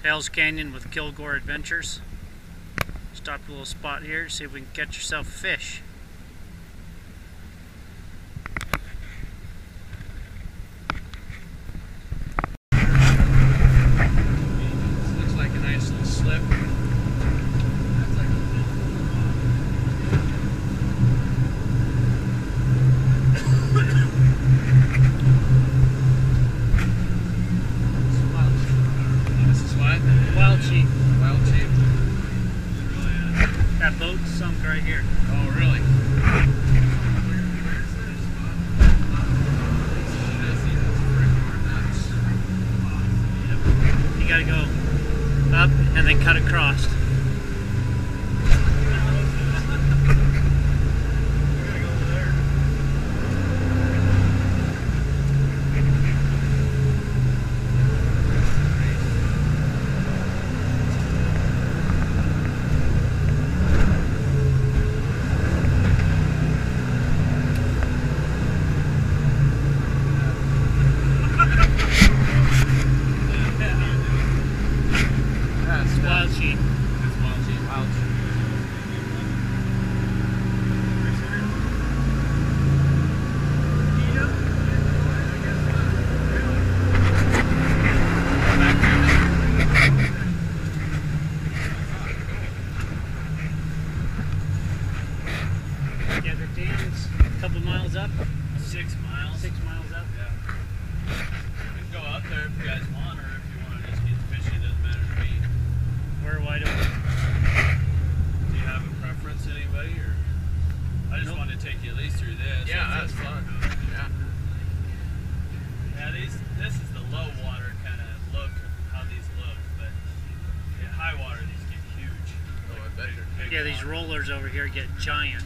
Hales Canyon with Kilgore Adventures. Stopped a little spot here to see if we can catch yourself a fish. Looks like a nice little slip. Wild sheep. Wild sheep. That boat sunk right here. Oh, really? You gotta go up and then cut across. Wild sheep. That's wild sheep. Wild sheep. Yeah, the dam's a couple miles up. 6 miles. 6 miles up. Yeah. We can go up there if you guys want, or if you want to just get fishing, it doesn't matter to me. We're wide open. Do you have a preference, anybody, or? I just Nope. wanted to take you at least through this. Yeah, that's fun. Yeah. Yeah, this is the low water kind of look, how these look, but at high water these get huge. Oh, I bet. Big Yeah, these water. rollers over here get giant.